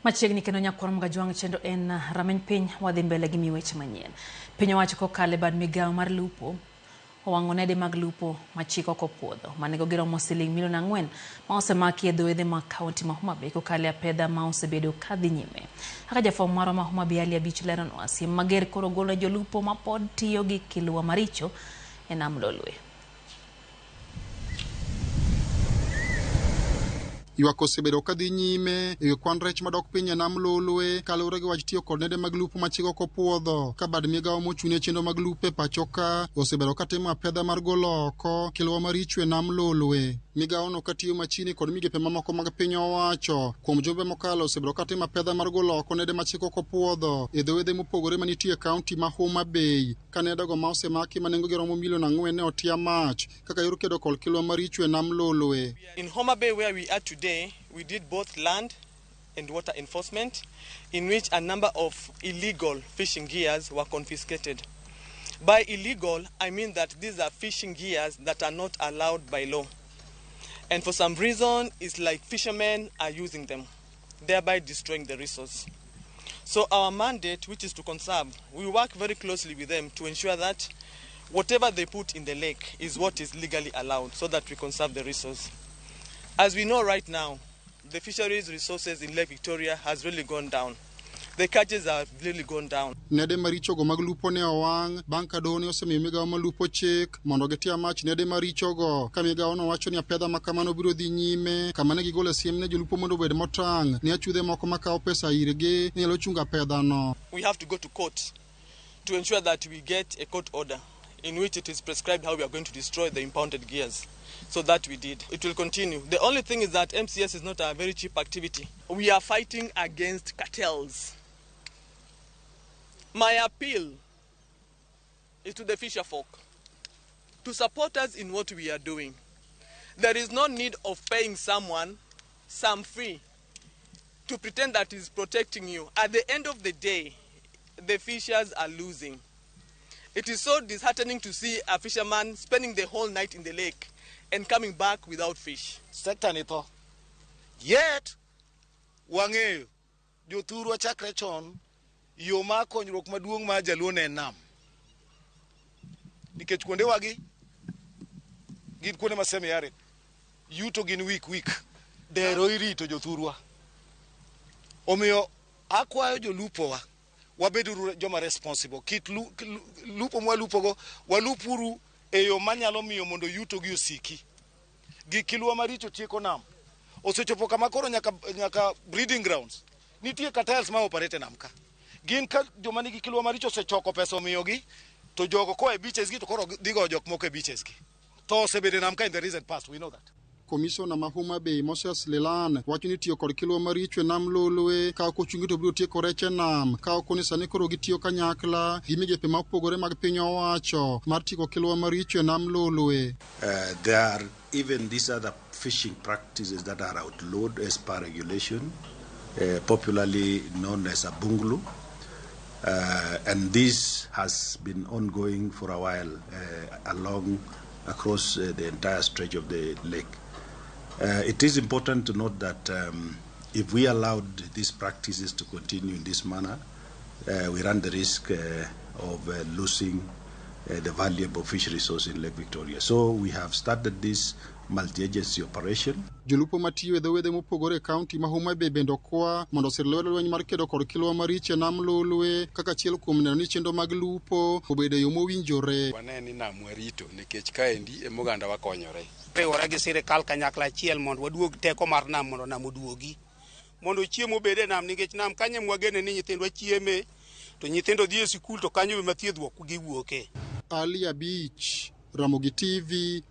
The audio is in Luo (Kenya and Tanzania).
Machiegni kendo nyakwar mga jwang chendo en rameny piny wadhi mbele gi miweche manyien. Piny owacho kokale bad migawo mar lupo owang'o nede mag lupo machiko kopuodho manego giromo siling milion 4 ma osemaki e dhoedhe ma kaunti ma Homabay kokale apedha ma osebedo kadhi nyime. Kaka jafwambo marwa ma Homabay Ali Abich leronwa siem mager koro golo jolupo ma pod tiyo gi kiluwa maricho e nam lolwe. Ywak osebedo kadhi nyime e kwan rech madok piny e nam lolwe kaluwore gi wach tiyo kod nede mag lupo machiko kopuodho ka bad migawo mochung' e chenro mag lupo e pacho ka osebedo katimo apedha mar golo oko kiluwa maricho e nam lolwe. Migawono katiyo machini kod migepe mamoko mag piny owacho kuom jumbe mokalo osebedo katimo apedha mar golo oko nede machiko kopuodho e dhoedhe mopogore manitie e kaunti ma Homabay ka nedego ma osemaki manengogi romo milion 4 ne otia mach kaka yor kedo kod kiluwa maricho e nam lolwe. In Homabay where we are today, we did both land and water enforcement, in which a number of illegal fishing gears were confiscated. By illegal, I mean that these are fishing gears that are not allowed by law. And for some reason, it's like fishermen are using them, thereby destroying the resource. So our mandate, which is to conserve, we work very closely with them to ensure that whatever they put in the lake is what is legally allowed so that we conserve the resource. As we know right now, the fisheries resources in Lake Victoria has really gone down. The catches have really gone down. Nede maricho go mag lupo ne owang' bang' ka doho ne osemiyo migawo ma lupo chik mondo gitia mach nede maricho go ka migawo no wacho ni apedha ma kamano biro dhi nyime kama ne gigolo siem ne jolupo mondo obed motang' ni achudhe moko makawo pesa irgi ni nyalo chungo apedha no. We have to go to court to ensure that we get a court order in which it is prescribed how we are going to destroy the impounded gears. So that we did. It will continue. The only thing is that MCS is not a very cheap activity. We are fighting against cartels. My appeal is to the fisher folk to support us in what we are doing. There is no need of paying someone some fee to pretend that is protecting you. At the end of the day, the fishers are losing. It is so disheartening to see a fisherman spending the whole night in the lake and coming back without fish. Sector nito. Yet, wang'eyo jothurwa chakre chon yo ma konyruok maduong' ma jaluo ne nam. Nikech kuonde wagi gin kuonde ma semi arid. Yuto gin week. Dero irito jothurwa. Omiyo akwayo jolupo wa wabedo joma responsible. Kit lupo mwa lupogo walupuru eyo manyalo miyo mondo yuto gi osiki. Gi kiluwa maricho tieko nam. Osechopo kama koro nyaka breeding grounds. Nitie cartels ma operate nam ka. Gin ka joma nigi kiluwa maricho osechoko pesa omiyogi to jogo ko e beaches gi to koro digo jok moko e beaches gi. To osebede nam ka in the recent past, we know that. Komisona ma Homabay Moses Lelan wacho ni tiyo kod kiluwa maricho e nam lolwe ka ok ochungi to biro tieko rech e nam ka ok onisani koro gitiyo kanyakla gi migepe ma opogore mag piny owacho mar tieko kiluwa maricho e nam lolwe. There are even these other fishing practices that are outlawed as per regulation, popularly known as a bunglu, and this has been ongoing for a while across the entire stretch of the lake. It is important to note that if we allowed these practices to continue in this manner, we run the risk of losing the valuable fish resource in Lake Victoria. So we have started this multi-agency operation. Jolupo matiyo e dhoedhe mopogore e kaunti ma Homabay bende okwa mondo osir lweny mar kedo kod kiluwa maricho e nam lolwe kaka achiel kuom neno ni chenro mag lupo obedo e yo mowinjore. Wane ni nam warito nikech kaendi e oganda wakonyore. Riwore gi sirkal kanyakla achiel mondo waduog teko mar nam mondo nam oduogi. Mondo chiemo obed e nam nikech nam kanyo mwagene ni nyithindwa chieme to nyithindo dhi e sikul to kanyo be mathiedhruok giwuoke. Ali Abich, Ramogi TV.